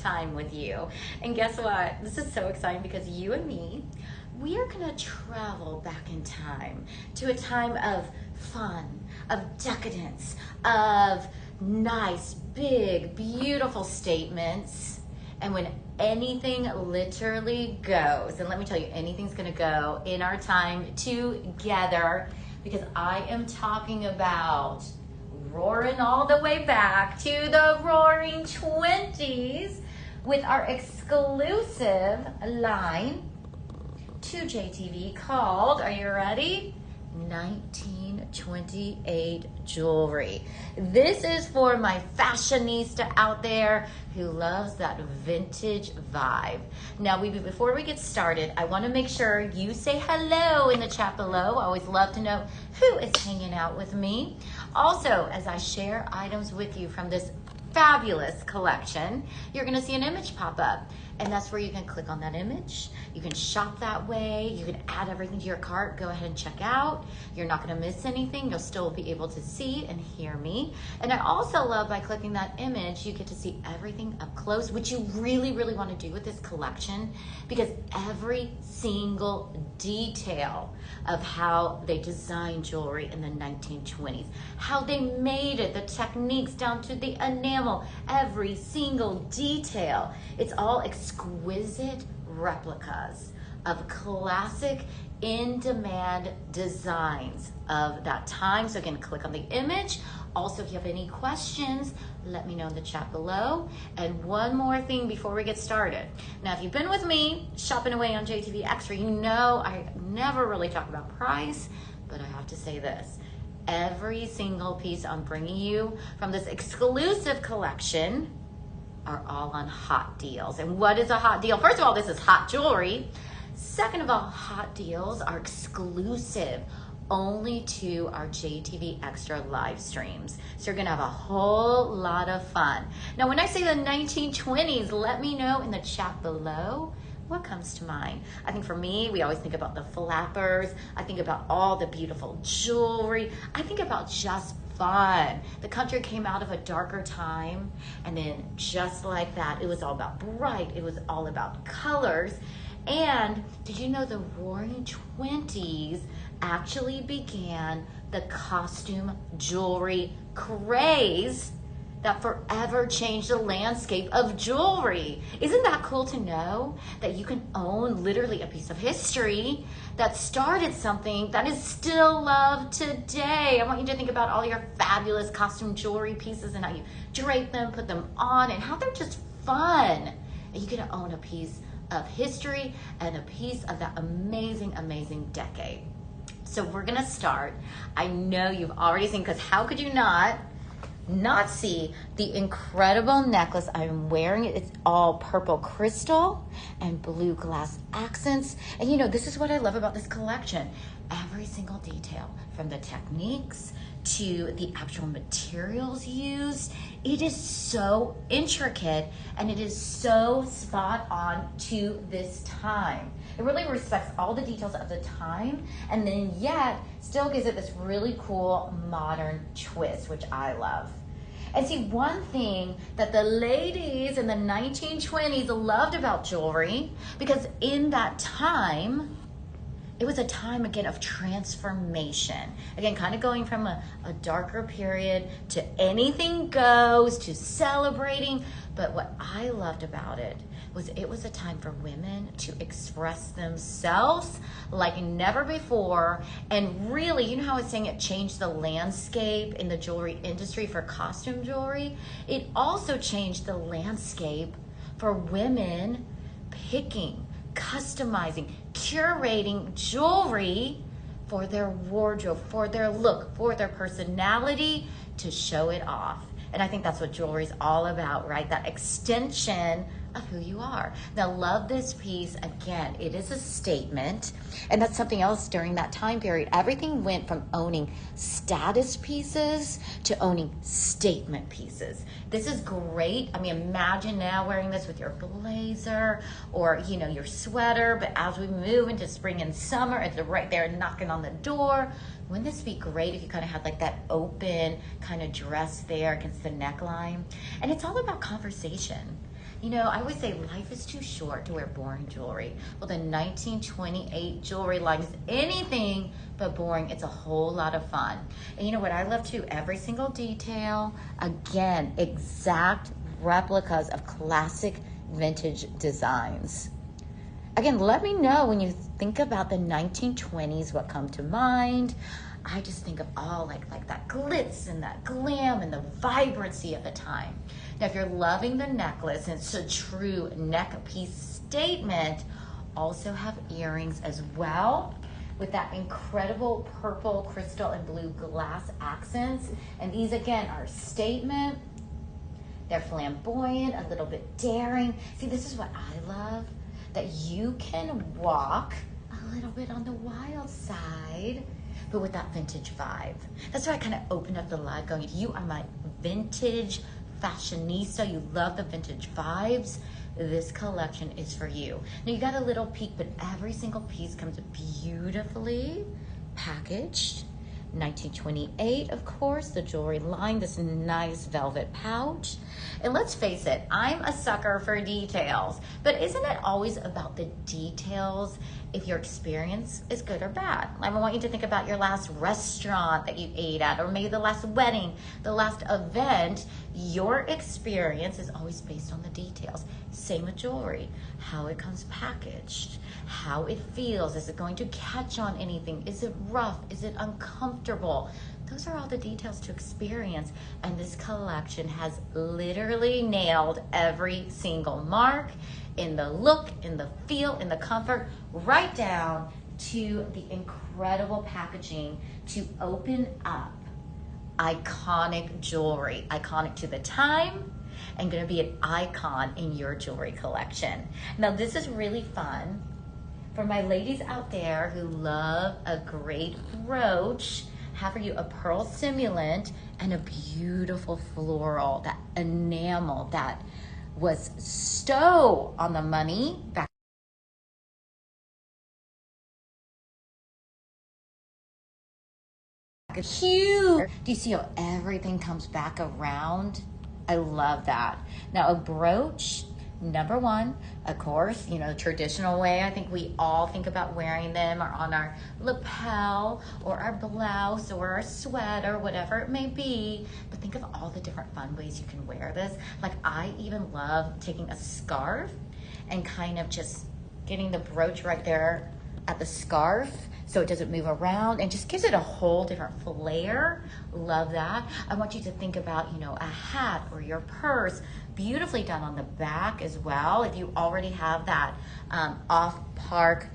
time with you. And guess what? This is so exciting because you and me, we are gonna travel back in time to a time of fun, of decadence, of nice, big, beautiful statements. And when anything literally goes, and let me tell you, anything's gonna go in our time together, because I am talking about roaring all the way back to the roaring 20s with our exclusive line to JTV called, are you ready? 1928 jewelry. This is for my fashionista out there who loves that vintage vibe. Now, before we get started, I want to make sure you say hello in the chat below. I always love to know who is hanging out with me. Also, as I share items with you from this fabulous collection, you're going to see an image pop up. And that's where you can click on that image. You can shop that way. You can add everything to your cart. Go ahead and check out. You're not going to miss anything. You'll still be able to see and hear me. And I also love by clicking that image, you get to see everything up close, which you really, really want to do with this collection, because every single detail of how they designed jewelry in the 1920s, how they made it, the techniques down to the enamel, every single detail. It's all exquisite replicas of classic in-demand designs of that time. So again, click on the image. Also, if you have any questions, let me know in the chat below. And one more thing before we get started. Now, if you've been with me shopping away on JTV Extra, you know I never really talk about price, but I have to say this. Every single piece I'm bringing you from this exclusive collection are all on hot deals. And what is a hot deal? First of all, this is hot jewelry. Second of all, hot deals are exclusive only to our JTV Extra live streams. So you're gonna have a whole lot of fun. Now, when I say the 1920s, let me know in the chat below what comes to mind. I think for me, we always think about the flappers. I think about all the beautiful jewelry. I think about just fun. The country came out of a darker time, and then just like that, it was all about bright, it was all about colors. And did you know the roaring 20s actually began the costume jewelry craze that forever changed the landscape of jewelry? Isn't that cool to know that you can own literally a piece of history that started something that is still loved today? I want you to think about all your fabulous costume jewelry pieces and how you drape them, put them on, and how they're just fun. And you get to own a piece of history and a piece of that amazing, amazing decade. So we're gonna start. I know you've already seen, because how could you not see the incredible necklace I'm wearing? It's all purple crystal and blue glass accents. And you know, this is what I love about this collection. Every single detail, from the techniques to the actual materials used, it is so intricate and it is so spot on to this time. It really respects all the details of the time, and then yet still gives it this really cool modern twist, which I love. And see, one thing that the ladies in the 1920s loved about jewelry, because in that time, it was a time, again, of transformation. Again, kind of going from a darker period to anything goes, to celebrating. But what I loved about it was a time for women to express themselves like never before. And really, you know how I was saying it changed the landscape in the jewelry industry for costume jewelry? It also changed the landscape for women picking, customizing, curating jewelry for their wardrobe, for their look, for their personality, to show it off. And I think that's what jewelry is all about, right? That extension of who you are. Now, love this piece. Again, it is a statement. And that's something else during that time period. Everything went from owning status pieces to owning statement pieces. This is great. I mean, imagine now wearing this with your blazer or, you know, your sweater. But as we move into spring and summer, it's right there knocking on the door. Wouldn't this be great if you kind of had like that open kind of dress there against the neckline? And it's all about conversation. You know, I always say life is too short to wear boring jewelry. Well, the 1928 jewelry line is anything but boring. It's a whole lot of fun. And you know what I love too? Every single detail, again, exact replicas of classic vintage designs. Again, let me know when you think about the 1920s, what come to mind. I just think of all like that glitz and that glam and the vibrancy of the time. Now, if you're loving the necklace and it's a true neck piece statement, also have earrings as well with that incredible purple, crystal, and blue glass accents. And these again are statement. They're flamboyant, a little bit daring. See, this is what I love, that you can walk a little bit on the wild side, but with that vintage vibe. That's why I kind of opened up the live going, if you are my vintage fashionista, you love the vintage vibes, this collection is for you. Now you got a little peek, but every single piece comes beautifully packaged. 1928, of course, the jewelry line, this nice velvet pouch. And let's face it, I'm a sucker for details, but isn't it always about the details if your experience is good or bad? I want you to think about your last restaurant that you ate at, or maybe the last wedding, the last event. Your experience is always based on the details. Same with jewelry, how it comes packaged, how it feels. Is it going to catch on anything? Is it rough? Is it uncomfortable? Those are all the details to experience. And this collection has literally nailed every single mark in the look, in the feel, in the comfort, right down to the incredible packaging to open up iconic jewelry, iconic to the time, and going to be an icon in your jewelry collection. Now, this is really fun for my ladies out there who love a great brooch. Have for you a pearl simulant and a beautiful floral, that enamel that was so on the money back. Huge. Do you see how everything comes back around? I love that. Now a brooch, number one, of course, you know, the traditional way I think we all think about wearing them are on our lapel or our blouse or our sweater, whatever it may be. But think of all the different fun ways you can wear this. Like I even love taking a scarf and kind of just getting the brooch right there at the scarf so it doesn't move around and just gives it a whole different flair. Love that. I want you to think about, you know, a hat or your purse, beautifully done on the back as well. If you already have that off-park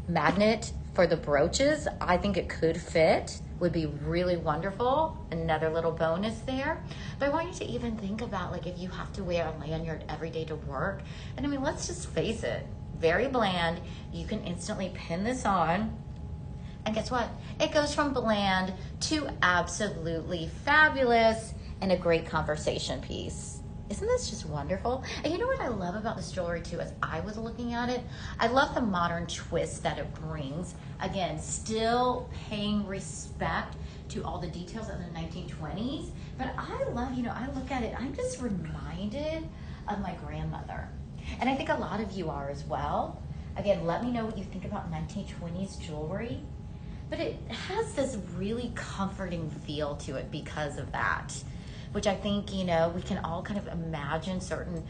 magnet for the brooches, I think it could fit, would be really wonderful. Another little bonus there. But I want you to even think about, like, if you have to wear a lanyard every day to work, and I mean, let's just face it, very bland. You can instantly pin this on, and guess what? It goes from bland to absolutely fabulous and a great conversation piece. Isn't this just wonderful? And you know what I love about this jewelry too, as I was looking at it? I love the modern twist that it brings. Again, still paying respect to all the details of the 1920s. But I love, you know, I look at it, I'm just reminded of my grandmother. And I think a lot of you are as well. Again, let me know what you think about 1920s jewelry. But it has this really comforting feel to it because of that, which I think, you know, we can all kind of imagine certain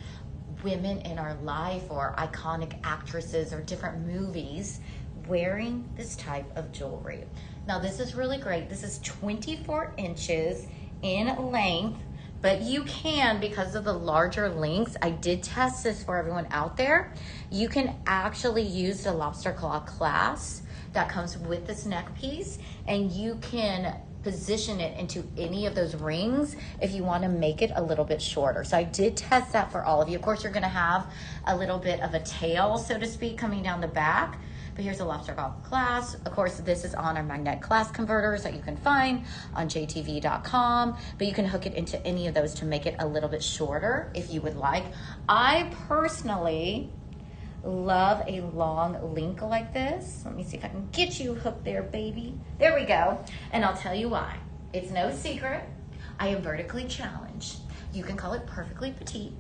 women in our life or iconic actresses or different movies wearing this type of jewelry. Now, this is really great. This is 24 inches in length, but you can, because of the larger links, I did test this for everyone out there, you can actually use the lobster claw clasp that comes with this neck piece, and you can position it into any of those rings if you want to make it a little bit shorter. So I did test that for all of you. Of course, you're going to have a little bit of a tail, so to speak, coming down the back. But here's a lobster claw clasp. Of course, this is on our magnet clasp converters that you can find on jtv.com, but you can hook it into any of those to make it a little bit shorter if you would like. I personally love a long link like this. Let me see if I can get you hooked there, baby. There we go. And I'll tell you why. It's no secret. I am vertically challenged. You can call it perfectly petite.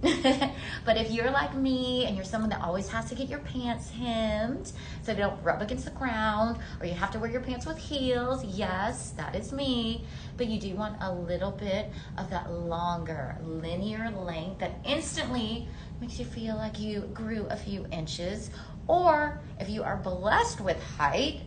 But if you're like me and you're someone that always has to get your pants hemmed so they don't rub against the ground, or you have to wear your pants with heels, yes, that is me. But you do want a little bit of that longer linear length that instantly makes you feel like you grew a few inches. Or if you are blessed with height,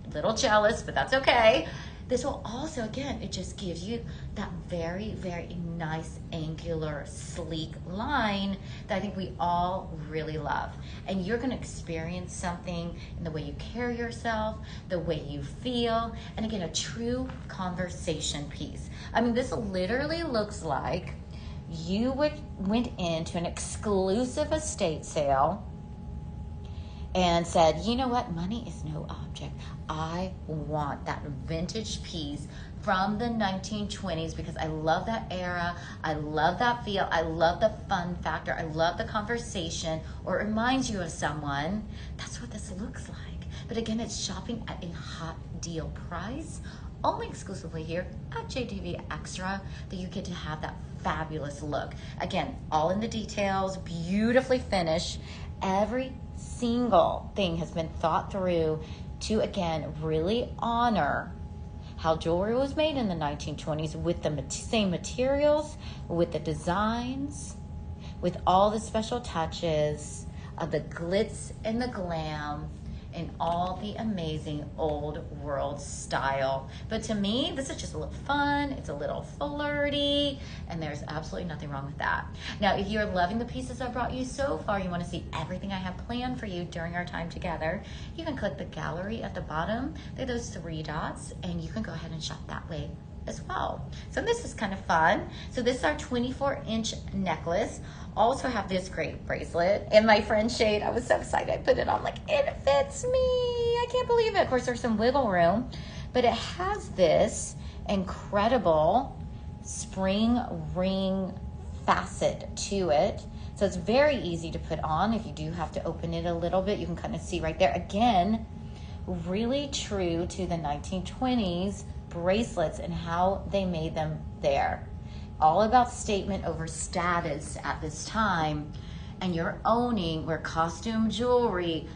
a little jealous, but that's okay. This will also, again, it just gives you that very, very nice, angular, sleek line that I think we all really love. And you're gonna experience something in the way you carry yourself, the way you feel, and again, a true conversation piece. I mean, this literally looks like you went into an exclusive estate sale and said, you know what, money is no object. I want that vintage piece from the 1920s because I love that era. I love that feel. I love the fun factor. I love the conversation, or it reminds you of someone. That's what this looks like. But again, it's shopping at a hot deal price, only exclusively here at JTV Extra, that you get to have that fabulous look. Again, all in the details, beautifully finished. Every single thing has been thought through to, again, really honor how jewelry was made in the 1920s with the same materials, with the designs, with all the special touches of the glitz and the glam and all the amazing old world style. But to me, this is just a little fun, it's a little flirty, and there's absolutely nothing wrong with that. Now, if you're loving the pieces I brought you so far, you wanna see everything I have planned for you during our time together, you can click the gallery at the bottom. There are those 3 dots, and you can go ahead and shop that way as well. So this is kind of fun. So this is our 24-inch necklace. Also have this great bracelet. And my friend Shade, I was so excited. I put it on, like, it fits me. I can't believe it. Of course, there's some wiggle room, but it has this incredible spring ring facet to it. So it's very easy to put on. If you do have to open it a little bit, you can kind of see right there. Again, really true to the 1920s bracelets and how they made them there. All about statement over status at this time, and you're owning where costume jewelry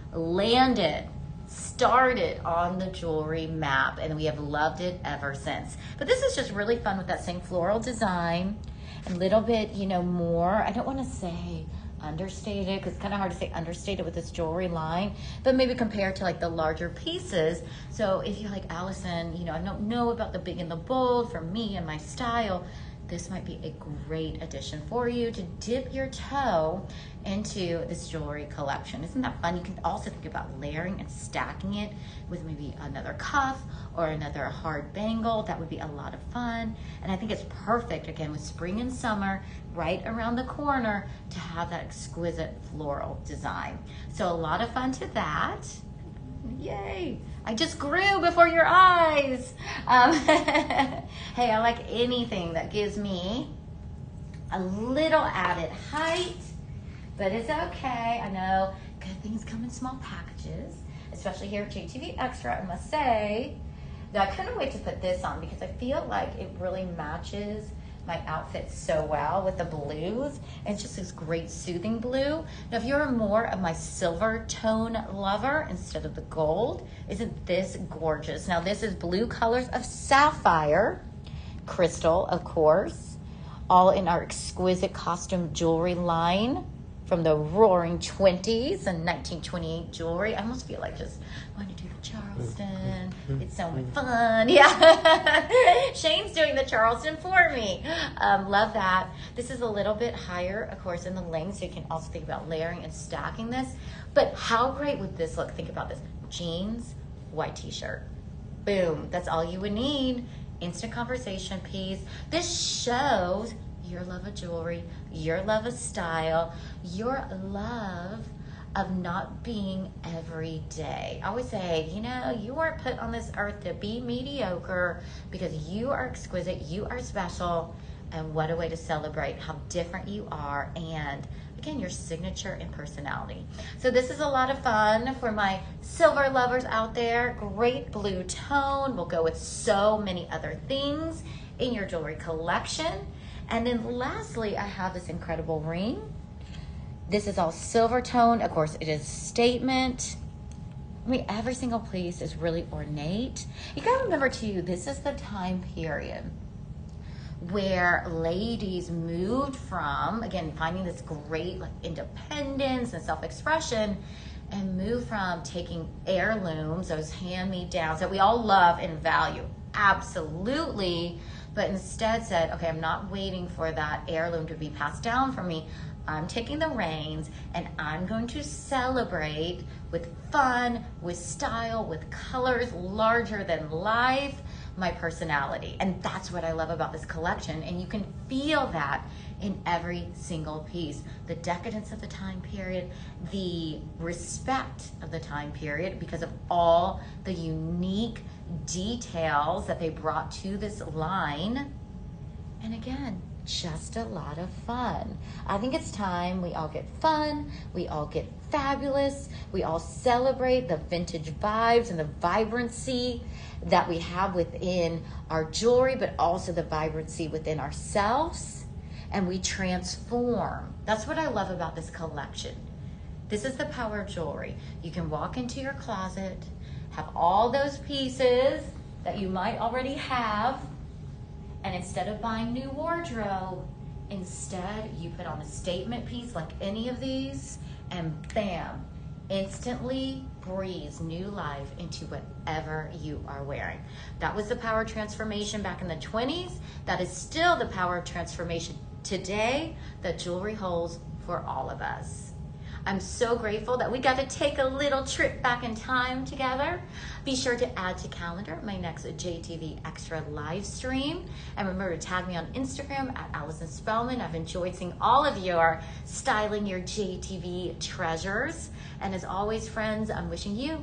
started on the jewelry map, and we have loved it ever since. But this is just really fun with that same floral design, a little bit, more, I don't want to say understated, because it's kind of hard to say understated with this jewelry line, but maybe compared to like the larger pieces. So if you're like, Allison, I don't know about the big and the bold for me and my style, this might be a great addition for you to dip your toe into this jewelry collection. Isn't that fun? You can also think about layering and stacking it with maybe another cuff or another hard bangle. That would be a lot of fun. And I think it's perfect, again, with spring and summer right around the corner to have that exquisite floral design. So a lot of fun to that. Yay! I just grew before your eyes. Hey, I like anything that gives me a little added height, but it's okay. I know good things come in small packages, especially here at JTV Extra, I must say. Now, I couldn't wait to put this on because I feel like it really matches my outfit so well with the blues. It's just this great soothing blue. Now, if you're more of my silver tone lover instead of the gold, isn't this gorgeous? Now, this is blue colors of sapphire, crystal, of course, all in our exquisite costume jewelry line from the roaring 20s and 1928 jewelry. I almost feel like just wanting to do the Charleston. It's so much fun. Yeah. Shane's doing the Charleston for me. Love that. This is a little bit higher, of course, in the length, so you can also think about layering and stacking this. But how great would this look? Think about this. Jeans, white t-shirt. Boom. That's all you would need. Instant conversation piece. This shows your love of jewelry, your love of style, your love of not being every day. I always say, you weren't put on this earth to be mediocre, because you are exquisite, you are special, and what a way to celebrate how different you are, and again, your signature and personality. So this is a lot of fun for my silver lovers out there. Great blue tone will go with so many other things in your jewelry collection. And then lastly, I have this incredible ring. This is all silver tone. Of course, it is statement. I mean, every single piece is really ornate. You gotta remember too, this is the time period where ladies moved from, again, finding this great like independence and self-expression, and moved from taking heirlooms, those hand-me-downs that we all love and value, absolutely, but instead said, okay, I'm not waiting for that heirloom to be passed down from me. I'm taking the reins and I'm going to celebrate with fun, with style, with colors larger than life, my personality. And that's what I love about this collection. And you can feel that in every single piece. The decadence of the time period, the respect of the time period because of all the unique details that they brought to this line. And again, just a lot of fun. I think it's time we all get fun, we all get fabulous, we all celebrate the vintage vibes and the vibrancy that we have within our jewelry, but also the vibrancy within ourselves, and we transform. That's what I love about this collection. This is the power of jewelry. You can walk into your closet, have all those pieces that you might already have, and instead of buying new wardrobe, instead you put on a statement piece like any of these, and bam, instantly breathes new life into whatever you are wearing. That was the power of transformation back in the 20s. That is still the power of transformation today that jewelry holds for all of us. I'm so grateful that we got to take a little trip back in time together. Be sure to add to calendar my next JTV Extra live stream. And remember to tag me on Instagram at Allison Spellman. I've enjoyed seeing all of you are styling your JTV treasures. And as always, friends, I'm wishing you